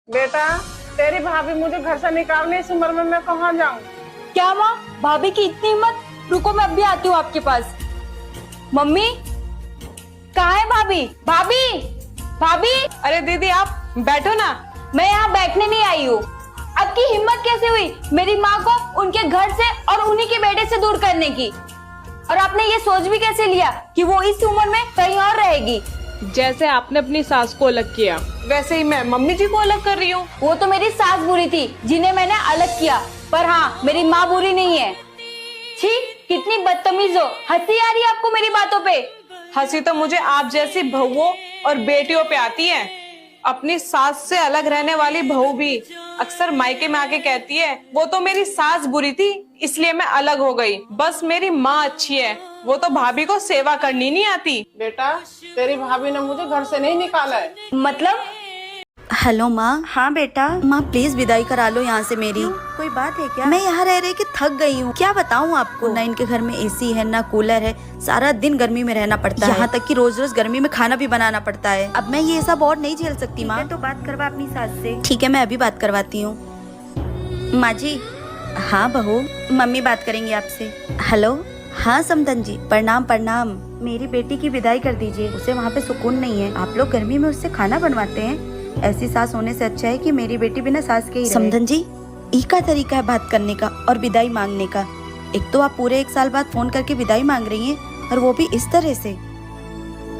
बेटा, तेरी भाभी मुझे घर से निकालने इस उम्र में मैं कहाँ जाऊँ? क्या माँ, भाभी की इतनी हिम्मत? रुको मैं अभी आती हूँ आपके पास। मम्मी, कहाँ है भाभी? भाभी, भाभी। अरे दीदी, आप बैठो ना। मैं यहाँ बैठने नहीं आई हूँ। आपकी हिम्मत कैसे हुई मेरी माँ को उनके घर से और उन्हीं के बेटे से दूर करने की? और आपने ये सोच भी कैसे लिया कि वो इस उम्र में कहीं और रहेगी? जैसे आपने अपनी सास को अलग किया, वैसे ही मैं मम्मी जी को अलग कर रही हूँ। वो तो मेरी सास बुरी थी जिन्हें मैंने अलग किया, पर हाँ, मेरी माँ बुरी नहीं है। छी, कितनी बदतमीज हो। हंसी आ रही है आपको मेरी बातों पे? हंसी तो मुझे आप जैसी बहुओं और बेटियों पे आती है। अपनी सास से अलग रहने वाली बहू भी अक्सर मायके में आके कहती है वो तो मेरी सास बुरी थी इसलिए मैं अलग हो गई, बस मेरी माँ अच्छी है, वो तो भाभी को सेवा करनी नहीं आती। बेटा, तेरी भाभी ने मुझे घर से नहीं निकाला है। मतलब? हेलो माँ। हाँ बेटा। माँ प्लीज विदाई करा लो यहाँ से मेरी। कोई बात है क्या? मैं यहाँ रह के थक गई हूँ। क्या बताऊँ आपको, ना इनके घर में एसी है ना कूलर है, सारा दिन गर्मी में रहना पड़ता है। यहाँ तक कि रोज रोज गर्मी में खाना भी बनाना पड़ता है। अब मैं ये सब और नहीं झेल सकती माँ। तो बात करवा अपनी सास से। ठीक है, मैं अभी बात करवाती हूँ। माँ जी। हाँ बहू, मम्मी बात करेंगी आपसे। हेलो। हाँ समदन जी, प्रणाम प्रणाम। मेरी बेटी की विदाई कर दीजिए, उसे वहाँ पे सुकून नहीं है। आप लोग गर्मी में उससे खाना बनवाते हैं। ऐसी सास होने से अच्छा है कि मेरी बेटी बिना सास के ही रहे। समदन जी, एक का तरीका है बात करने का और विदाई मांगने का। एक तो आप पूरे 1 साल बाद फोन करके विदाई मांग रही हैं और वो भी इस तरह से।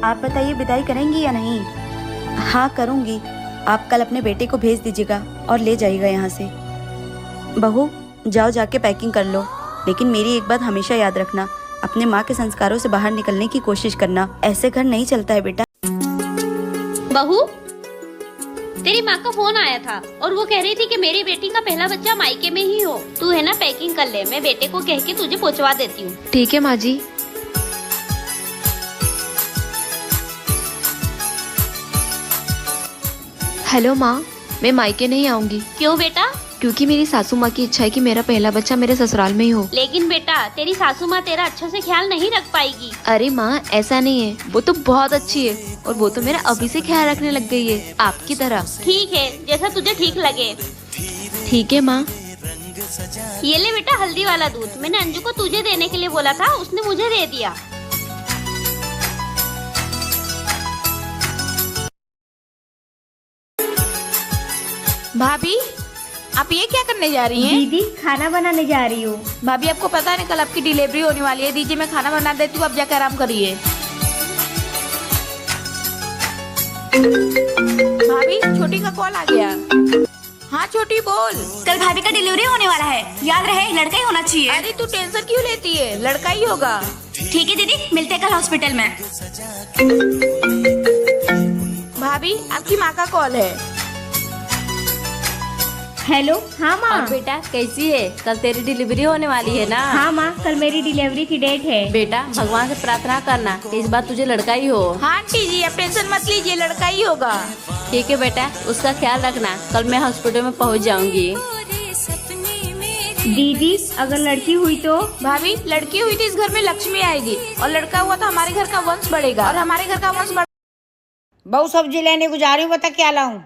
आप बताइए विदाई करेंगी या नहीं? हाँ करूँगी। आप कल अपने बेटे को भेज दीजिएगा और ले जाइएगा यहाँ से। बहू जाओ, जाके पैकिंग कर लो, लेकिन मेरी एक बात हमेशा याद रखना, अपने माँ के संस्कारों से बाहर निकलने की कोशिश करना। ऐसे घर नहीं चलता है बेटा। बहू, तेरी माँ का फोन आया था और वो कह रही थी कि मेरी बेटी का पहला बच्चा मायके में ही हो। तू है ना पैकिंग कर ले, मैं बेटे को कह के तुझे पहुँचवा देती हूँ। ठीक है माँ जी। हेलो माँ, मैं मायके नहीं आऊंगी। क्यों बेटा? क्योंकि मेरी सासू माँ की इच्छा है कि मेरा पहला बच्चा मेरे ससुराल में ही हो। लेकिन बेटा, तेरी सासू माँ तेरा अच्छा से ख्याल नहीं रख पाएगी। अरे माँ, ऐसा नहीं है, वो तो बहुत अच्छी है और वो तो मेरा अभी से ख्याल रखने लग गई है, आपकी तरह। ठीक है, जैसा तुझे ठीक लगे। ठीक है माँ। ये ले बेटा हल्दी वाला दूध, मैंने अंजू को तुझे देने के लिए बोला था, उसने मुझे दे दिया। भाभी, आप ये क्या करने जा रही हैं? दीदी, खाना बनाने जा रही हूँ। भाभी आपको पता है ना कल आपकी डिलीवरी होने वाली है। दीजिए मैं खाना बना देती हूँ, आप जाकर आराम करिए। भाभी, छोटी का कॉल आ गया। हाँ छोटी बोल। कल भाभी का डिलीवरी होने वाला है, याद रहे लड़का ही होना चाहिए। अरे तू टेंशन क्यों लेती है, लड़का ही होगा। ठीक है दीदी, मिलते हैं कल हॉस्पिटल में। भाभी, आपकी माँ का कॉल है। हेलो। हाँ माँ। और बेटा कैसी है? कल तेरी डिलीवरी होने वाली है ना? हाँ माँ, कल मेरी डिलीवरी की डेट है। बेटा भगवान से प्रार्थना करना कि इस बार तुझे लड़का ही हो। हाँ आंटी जी, आप टेंशन मत लीजिए, लड़का ही होगा। ठीक है बेटा, उसका ख्याल रखना। कल मैं हॉस्पिटल में पहुंच जाऊंगी। दीदी, अगर लड़की हुई तो? भाभी, लड़की हुई तो इस घर में लक्ष्मी आएगी और लड़का हुआ तो हमारे घर का वंश बढ़ेगा और हमारे घर का वंश बढ़। बहु सब्जी लेने को जा रही हूँ, बता क्या लाऊं?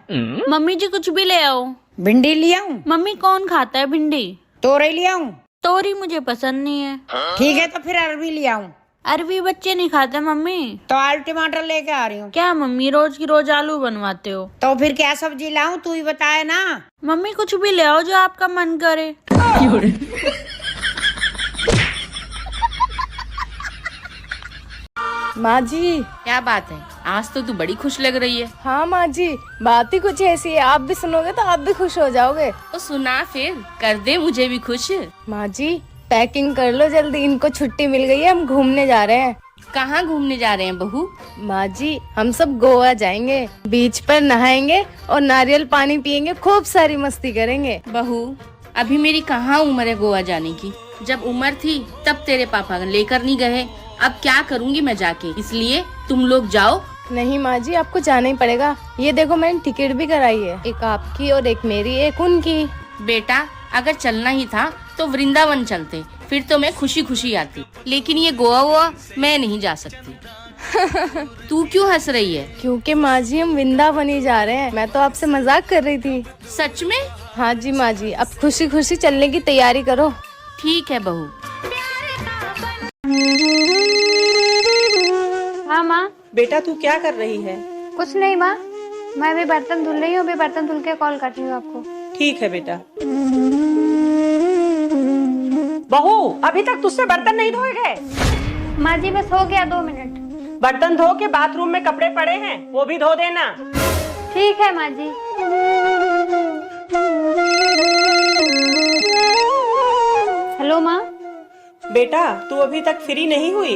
मम्मी जी कुछ भी ले आओ। भिंडी ले आऊं? मम्मी कौन खाता है भिंडी? तोरई ले आऊं? तोरी मुझे पसंद नहीं है। ठीक है, तो फिर अरबी ले आऊं? अरबी बच्चे नहीं खाते मम्मी। तो आलू टमाटर लेके आ रही हूँ। क्या मम्मी, रोज की रोज आलू बनवाते हो? तो फिर क्या सब्जी लाऊं, तू ही बताए ना। मम्मी कुछ भी ले आओ जो आपका मन करे। माँ जी। क्या बात है, आज तो तू बड़ी खुश लग रही है। हाँ माँ जी, बात ही कुछ ऐसी है, आप भी सुनोगे तो आप भी खुश हो जाओगे। तो सुना फिर, कर दे मुझे भी खुश। माँ जी, पैकिंग कर लो जल्दी, इनको छुट्टी मिल गई है, हम घूमने जा रहे हैं। कहाँ घूमने जा रहे हैं बहू? माँ जी, हम सब गोवा जाएंगे, बीच पर नहाएंगे और नारियल पानी पियेंगे, खूब सारी मस्ती करेंगे। बहू, अभी मेरी कहाँ उम्र है गोवा जाने की। जब उम्र थी तब तेरे पापा लेकर नहीं गए, अब क्या करूँगी मैं जाके, इसलिए तुम लोग जाओ। नहीं माँ जी, आपको जाना ही पड़ेगा। ये देखो मैंने टिकट भी कराई है, एक आपकी और एक मेरी, एक उनकी। बेटा, अगर चलना ही था तो वृंदावन चलते, फिर तो मैं खुशी खुशी आती, लेकिन ये गोवा मैं नहीं जा सकती। तू क्यों हंस रही है? क्योंकि माँ जी हम वृंदावन ही जा रहे हैं। मैं तो आपसे मजाक कर रही थी। सच में? हाँ जी माँ जी, अब खुशी खुशी चलने की तैयारी करो। ठीक है बहू। हाँ माँ। बेटा तू क्या कर रही है? कुछ नहीं माँ, मैं अभी बर्तन धुल रही हूँ। अभी बर्तन धुल के कॉल करती हूँ आपको। ठीक है बेटा। बहू अभी तक तुझसे बर्तन नहीं धोए गए? माँ जी बस हो गया 2 मिनट। बर्तन धो के बाथरूम में कपड़े पड़े हैं, वो भी धो देना। ठीक है माँ जी। हेलो माँ। बेटा तू अभी तक फ्री नहीं हुई?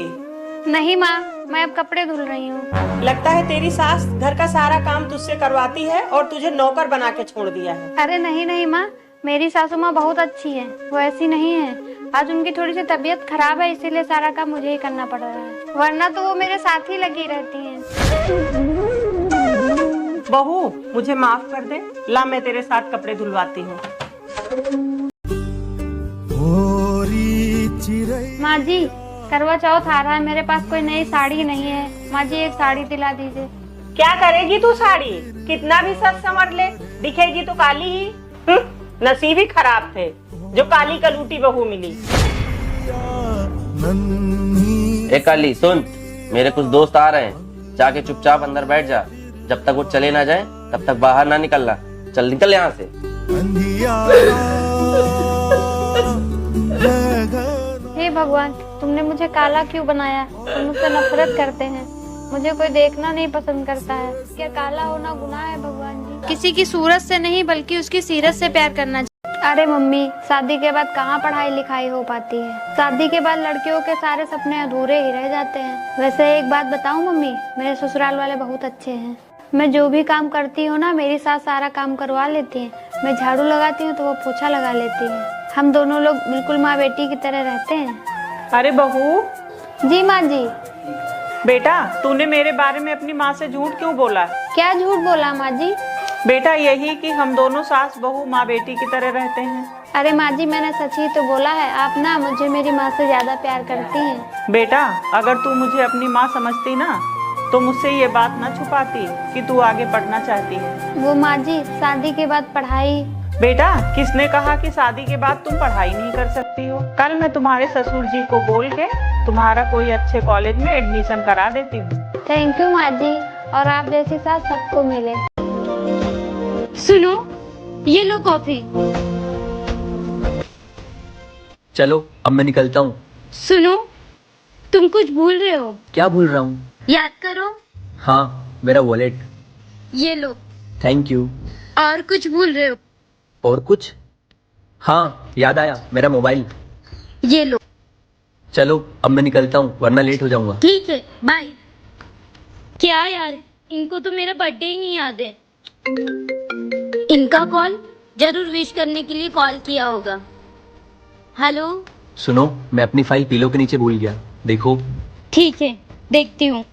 नहीं माँ, मैं अब कपड़े धुल रही हूँ। लगता है तेरी सास घर का सारा काम तुझसे करवाती है और तुझे नौकर बना के छोड़ दिया है। अरे नहीं नहीं माँ, मेरी सासू माँ बहुत अच्छी है, वो ऐसी नहीं है। आज उनकी थोड़ी सी तबीयत खराब है, इसीलिए सारा काम मुझे ही करना पड़ रहा है, वरना तो वो मेरे साथ ही लगी रहती हैं। बहू मुझे माफ कर दे, ला मैं तेरे साथ कपड़े धुलवाती हूँ। माँ जी करवा चौथ आ रहा है, मेरे पास कोई नई साड़ी नहीं है। माँ जी एक साड़ी दिला दीजिए। क्या करेगी तू साड़ी? कितना भी सच समझ ले, दिखेगी तो काली ही। नसीब ही खराब थे जो काली कलूटी बहू मिली। ए काली सुन, मेरे कुछ दोस्त आ रहे हैं, जाके चुपचाप अंदर बैठ जा। जब तक वो चले ना जाए तब तक बाहर ना निकलना। चल निकल यहाँ से। हे भगवान, तुमने मुझे काला क्यों बनाया? तुम मुझसे नफरत करते हैं, मुझे कोई देखना नहीं पसंद करता है। क्या काला होना गुनाह है भगवान जी? किसी की सूरत से नहीं बल्कि उसकी सीरत से प्यार करना चाहिए। अरे मम्मी, शादी के बाद कहाँ पढ़ाई लिखाई हो पाती है? शादी के बाद लड़कियों के सारे सपने अधूरे ही रह जाते हैं। वैसे एक बात बताऊं मम्मी, मेरे ससुराल वाले बहुत अच्छे हैं। मैं जो भी काम करती हूँ ना, मेरी सास सारा काम करवा लेती है। मैं झाड़ू लगाती हूँ तो वो पोछा लगा लेती है। हम दोनों लोग बिल्कुल माँ बेटी की तरह रहते हैं। अरे बहू। जी माँ जी। बेटा तूने मेरे बारे में अपनी माँ से झूठ क्यों बोला? क्या झूठ बोला माँ जी? बेटा यही कि हम दोनों सास बहू माँ बेटी की तरह रहते हैं। अरे माँ जी मैंने सच ही तो बोला है, आप ना मुझे मेरी माँ से ज्यादा प्यार करती हैं। बेटा अगर तू मुझे अपनी माँ समझती ना तो मुझसे ये बात ना छुपाती कि तू आगे पढ़ना चाहती है। वो माँ जी शादी के बाद पढ़ाई। बेटा किसने कहा कि शादी के बाद तुम पढ़ाई नहीं कर सकती हो? कल मैं तुम्हारे ससुर जी को बोल के तुम्हारा कोई अच्छे कॉलेज में एडमिशन करा देती हूँ। थैंक यू माँ जी, और आप जैसी सास सबको मिले। सुनो, ये लो कॉफी। चलो अब मैं निकलता हूँ। सुनो, तुम कुछ भूल रहे हो। क्या भूल रहा हूँ? याद करो। हाँ, मेरा वॉलेट। ये लो। Thank you. और कुछ भूल रहे हो? और कुछ? हाँ याद आया, मेरा मोबाइल। ये लो। चलो अब मैं निकलता हूँ वरना लेट हो जाऊंगा। ठीक है, बाय। क्या यार, इनको तो मेरा बर्थडे ही नहीं याद है। इनका कॉल जरूर विश करने के लिए कॉल किया होगा। हेलो। सुनो, मैं अपनी फाइल पिलो के नीचे भूल गया, देखो। ठीक है, देखती हूँ।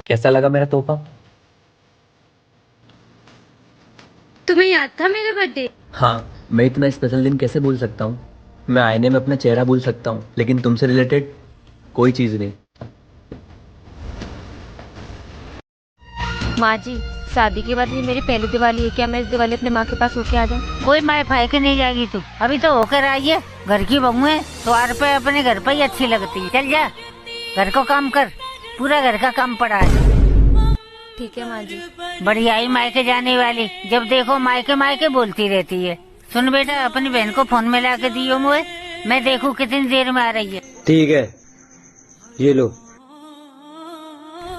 कैसा लगा मेरा तोहफा? तुम्हें याद था मेरा बर्थडे? हाँ, मैं इतना स्पेशल दिन कैसे भूल सकता हूँ? मैं आईने में अपना चेहरा भूल सकता हूँ, लेकिन तुमसे रिलेटेड कोई चीज नहीं। माँ जी, शादी के बाद ये मेरी पहली दिवाली है, क्या मैं इस दिवाली अपने माँ के पास होके आ जाऊँ? कोई माँ फाय के नहीं जाएगी तू, अभी तो होकर आई है। घर की बहू है तो आर पे अपने घर पे ही अच्छी लगती है। चल जा, घर को काम कर, पूरा घर का काम पड़ा है। ठीक है माँ जी। बढ़िया ही मायके जाने वाली, जब देखो मायके मायके बोलती रहती है। सुन बेटा, अपनी बहन को फोन में ला के दियो मुझे, मैं देखूं कितनी देर में आ रही है। ठीक है, ये लो।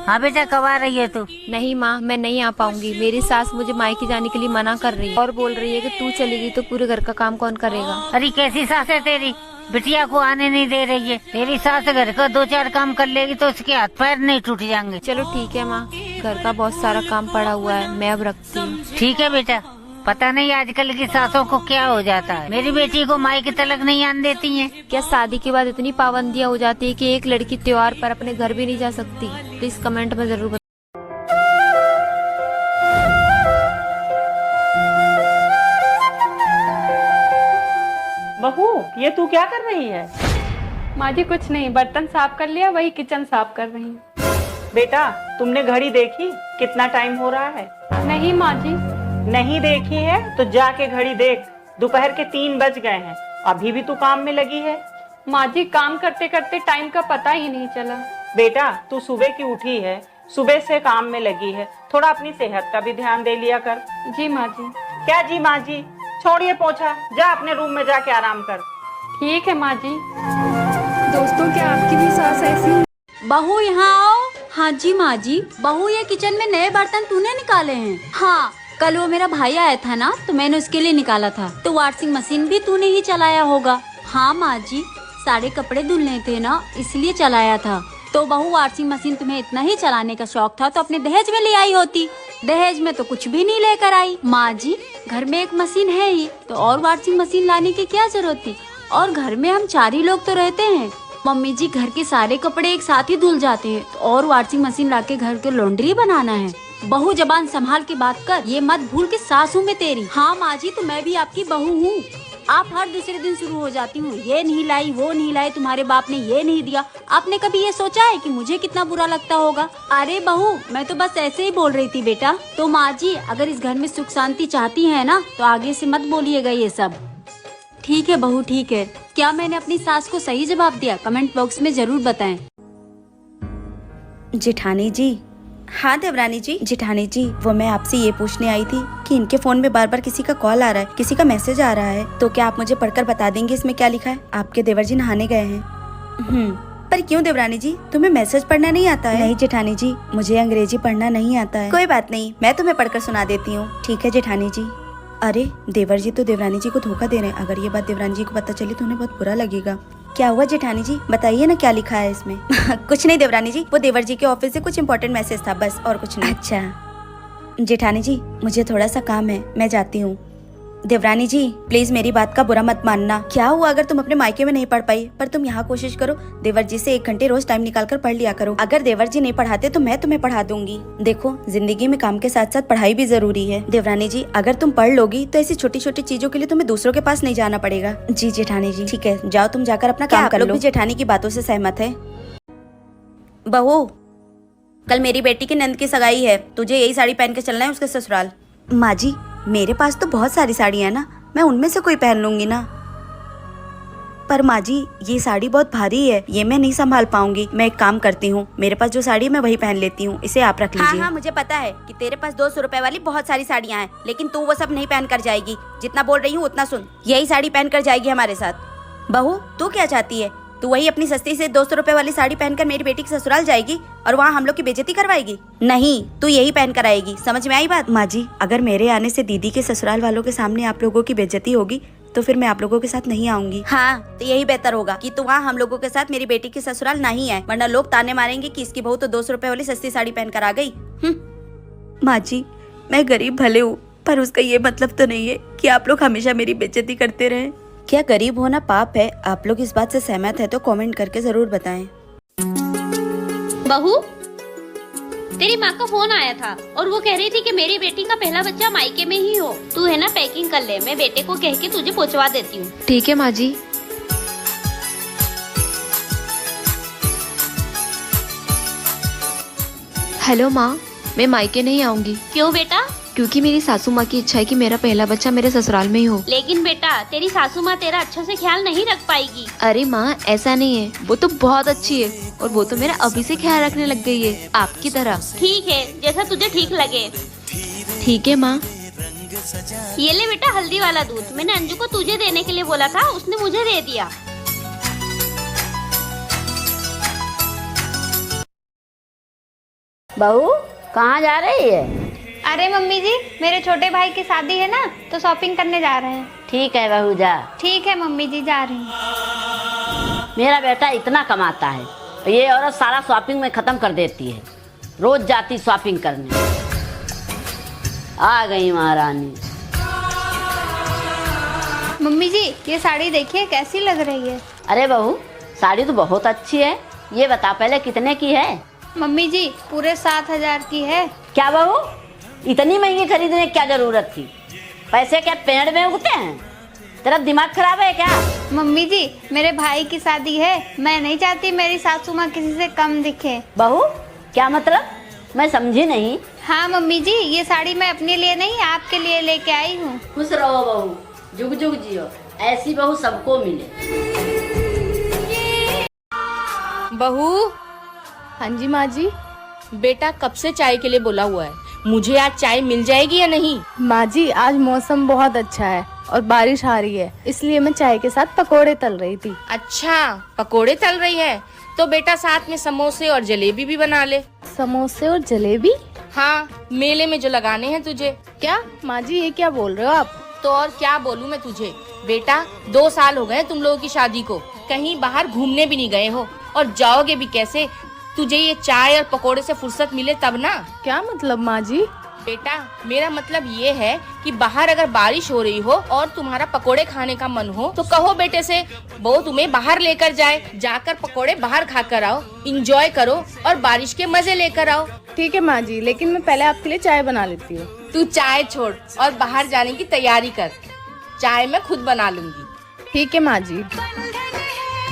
हाँ बेटा, कब आ रही है तू? नहीं माँ, मैं नहीं आ पाऊंगी। मेरी सास मुझे मायके जाने के लिए मना कर रही है और बोल रही है कि तू चलेगी तो पूरे घर का काम कौन करेगा। अरे कैसी सास है तेरी, बिटिया को आने नहीं दे रही है। तेरी सास घर का 2-4 काम कर लेगी तो उसके हाथ पैर नहीं टूट जाएंगे। चलो ठीक है माँ, घर का बहुत सारा काम पड़ा हुआ है, मैं अब रखती हूँ। ठीक है बेटा, पता नहीं आजकल की सासों को क्या हो जाता है, मेरी बेटी को मायके तलक नहीं आने देती हैं। क्या शादी के बाद इतनी पाबंदियाँ हो जाती है कि एक लड़की त्योहार पर अपने घर भी नहीं जा सकती? प्लीज कमेंट में जरूर बताओ। बहू ये तू क्या कर रही है? माँ जी कुछ नहीं, बर्तन साफ कर लिया, वही किचन साफ कर रही हूँ। बेटा तुमने घड़ी देखी कितना टाइम हो रहा है? नहीं माँ जी। नहीं देखी है तो जाके घड़ी देख, दोपहर के 3 बज गए हैं, अभी भी तू काम में लगी है। माँ जी काम करते करते टाइम का पता ही नहीं चला। बेटा तू सुबह की उठी है, सुबह से काम में लगी है, थोड़ा अपनी सेहत का भी ध्यान दे लिया कर। जी माँ जी। क्या जी माँ जी? छोड़िए पोछा, जा अपने रूम में जाके आराम कर। ठीक है माँ जी। दोस्तों क्या आपकी भी सास ऐसी? बहू यहाँ आओ। हाँ जी माँ जी। बहू ये किचन में नए बर्तन तूने निकाले हैं? हाँ, कल वो मेरा भाई आया था ना, तो मैंने उसके लिए निकाला था। तो वॉशिंग मशीन भी तूने ही चलाया होगा? हाँ माँ जी, सारे कपड़े धुलने थे ना, इसलिए चलाया था। तो बहू वॉशिंग मशीन तुम्हें इतना ही चलाने का शौक था तो अपने दहेज में ले आई होती। दहेज में तो कुछ भी नहीं लेकर आई। माँ जी घर में एक मशीन है ही, तो और वॉशिंग मशीन लाने की क्या जरूरत थी? और घर में हम 4 ही लोग तो रहते हैं। मम्मी जी घर के सारे कपड़े एक साथ ही धुल जाते हैं, तो और वॉशिंग मशीन लाके घर के लॉन्ड्री बनाना है। बहू जबान संभाल के बात कर, ये मत भूल कि सास हूँ मैं तेरी। हाँ माँ जी, तो मैं भी आपकी बहू हूँ। आप हर दूसरे दिन शुरू हो जाती हूँ, ये नहीं लाई वो नहीं लाई, तुम्हारे बाप ने ये नहीं दिया। आपने कभी ये सोचा है कि मुझे कितना बुरा लगता होगा? अरे बहू मैं तो बस ऐसे ही बोल रही थी बेटा। तो माँ जी अगर इस घर में सुख शांति चाहती है ना, तो आगे से मत बोलिएगा ये सब। ठीक है बहू ठीक है। क्या मैंने अपनी सास को सही जवाब दिया? कमेंट बॉक्स में जरूर बताएं। जेठानी जी। हाँ देवरानी जी। जेठानी जी वो मैं आपसे ये पूछने आई थी कि इनके फोन में बार बार किसी का कॉल आ रहा है, किसी का मैसेज आ रहा है, तो क्या आप मुझे पढ़कर बता देंगे इसमें क्या लिखा है? आपके देवर जी नहाने गए हैं। पर क्यों देवरानी जी, तुम्हें मैसेज पढ़ना नहीं आता है? नहीं जेठानी जी, मुझे अंग्रेजी पढ़ना नहीं आता है। कोई बात नहीं, मैं तुम्हें पढ़कर सुना देती हूँ। ठीक है जेठानी जी। अरे देवर जी तो देवरानी जी को धोखा दे रहे हैं। अगर ये बात देवरानी जी को पता चली तो उन्हें बहुत बुरा लगेगा। क्या हुआ जेठानी जी, बताइए ना क्या लिखा है इसमें? कुछ नहीं देवरानी जी, वो देवर जी के ऑफिस से कुछ इम्पोर्टेंट मैसेज था, बस और कुछ नहीं। अच्छा जेठानी जी मुझे थोड़ा सा काम है, मैं जाती हूँ। देवरानी जी प्लीज मेरी बात का बुरा मत मानना। क्या हुआ अगर तुम अपने मायके में नहीं पढ़ पाई? पर तुम यहाँ कोशिश करो, देवर जी से 1 घंटे रोज टाइम निकाल कर पढ़ लिया करो। अगर देवर जी नहीं पढ़ाते तो मैं तुम्हें पढ़ा दूंगी। देखो जिंदगी में काम के साथ साथ पढ़ाई भी जरूरी है। देवरानी जी अगर तुम पढ़ लोगी तो ऐसी छोटी छोटी चीजों के लिए तुम्हें दूसरों के पास नहीं जाना पड़ेगा। जी जेठानी जी ठीक है, जाओ तुम जाकर अपना काम कर लो। जेठानी की बातों से सहमत है। बहू कल मेरी बेटी की नंद की सगाई है, तुझे यही साड़ी पहन के चलना है उसके ससुराल। माँ जी मेरे पास तो बहुत सारी साड़ियाँ है ना, मैं उनमें से कोई पहन लूंगी ना। पर माँ जी ये साड़ी बहुत भारी है, ये मैं नहीं संभाल पाऊंगी। मैं एक काम करती हूँ, मेरे पास जो साड़ी है मैं वही पहन लेती हूँ, इसे आप रख लीजिए। हाँ मुझे पता है कि तेरे पास 200 रुपए वाली बहुत सारी साड़ियाँ हैं, लेकिन तू वो सब नहीं पहन कर जाएगी। जितना बोल रही हूँ उतना सुन, यही साड़ी पहन कर जाएगी हमारे साथ। बहू तू क्या चाहती है? तू वही अपनी सस्ती से 200 रुपए वाली साड़ी पहनकर मेरी बेटी के ससुराल जाएगी और वहाँ हम लोग की बेइज्जती करवाएगी? नहीं, तू यही पहन कर आएगी। समझ में आई बात? माँ जी अगर मेरे आने से दीदी के ससुराल वालों के सामने आप लोगों की बेइज्जती होगी तो फिर मैं आप लोगों के साथ नहीं आऊंगी। हाँ तो यही बेहतर होगा कि तू वहाँ हम लोगों के साथ मेरी बेटी की ससुराल नहीं है, वरना लोग ताने मारेंगे कि इसकी बहू तो 200 रुपए वाली सस्ती साड़ी पहन कर आ गई। माँ जी मैं गरीब भले हूँ, पर उसका ये मतलब तो नहीं है कि आप लोग हमेशा मेरी बेइज्जती करते रहें। क्या गरीब होना पाप है? आप लोग इस बात से सहमत है तो कमेंट करके जरूर बताएं। बहू तेरी माँ का फोन आया था और वो कह रही थी कि मेरी बेटी का पहला बच्चा मायके में ही हो। तू है ना पैकिंग कर ले, मैं बेटे को कह के तुझे पहुँचवा देती हूँ। ठीक है माँ जी। हेलो माँ, मैं मायके नहीं आऊंगी। क्यों बेटा? क्योंकि मेरी सासू माँ की इच्छा है कि मेरा पहला बच्चा मेरे ससुराल में ही हो। लेकिन बेटा तेरी सासू माँ तेरा अच्छे से ख्याल नहीं रख पाएगी। अरे माँ ऐसा नहीं है, वो तो बहुत अच्छी है और वो तो मेरा अभी से ख्याल रखने लग गई है, आपकी तरह। ठीक है जैसा तुझे ठीक लगे। ठीक है माँ। ये ले बेटा हल्दी वाला दूध, मैंने अंजू को तुझे देने के लिए बोला था, उसने मुझे दे दिया। बहू कहाँ जा रही है? अरे मम्मी जी मेरे छोटे भाई की शादी है ना, तो शॉपिंग करने जा रहे हैं। ठीक है बहू जा। ठीक है मम्मी जी जा रही हूँ। मेरा बेटा इतना कमाता है, ये औरत सारा शॉपिंग में खत्म कर देती है, रोज जाती शॉपिंग करने। आ गई महारानी। मम्मी जी ये साड़ी देखिए कैसी लग रही है। अरे बहू साड़ी तो बहुत अच्छी है, ये बता पहले कितने की है? मम्मी जी पूरे 7,000 की है। क्या बहू इतनी महंगी खरीदने की क्या जरूरत थी? पैसे क्या पेड़ में उगते हैं? तेरा दिमाग खराब है क्या? मम्मी जी, मेरे भाई की शादी है, मैं नहीं चाहती मेरी सासू माँ किसी से कम दिखे। बहू क्या मतलब? मैं समझी नहीं। हाँ मम्मी जी, ये साड़ी मैं अपने लिए नहीं आपके लिए लेके आई हूँ। खुश रहो बहू, जुग जुग जियो, ऐसी बहू सबको मिले। बहू। हाँ जी माँ जी। बेटा कब से चाय के लिए बोला हुआ है, मुझे आज चाय मिल जाएगी या नहीं? माँ जी आज मौसम बहुत अच्छा है और बारिश आ रही है, इसलिए मैं चाय के साथ पकोड़े तल रही थी। अच्छा पकोड़े तल रही है, तो बेटा साथ में समोसे और जलेबी भी बना ले। समोसे और जलेबी? हाँ, मेले में जो लगाने हैं तुझे। क्या माँ जी ये क्या बोल रहे हो आप? तो और क्या बोलूं मैं तुझे। बेटा 2 साल हो गए तुम लोगों की शादी को, कहीं बाहर घूमने भी नहीं गए हो, और जाओगे भी कैसे? तुझे ये चाय और पकोड़े से फुर्सत मिले तब ना। क्या मतलब माँ जी? बेटा मेरा मतलब ये है कि बाहर अगर बारिश हो रही हो और तुम्हारा पकोड़े खाने का मन हो तो कहो बेटे से, वो तुम्हें बाहर लेकर जाए, जाकर पकोड़े बाहर खा कर आओ, इंजॉय करो और बारिश के मजे लेकर आओ। ठीक है माँ जी, लेकिन मैं पहले आपके लिए चाय बना लेती हूँ। तू चाय छोड़ और बाहर जाने की तैयारी कर, चाय मैं खुद बना लूंगी। ठीक है माँ जी।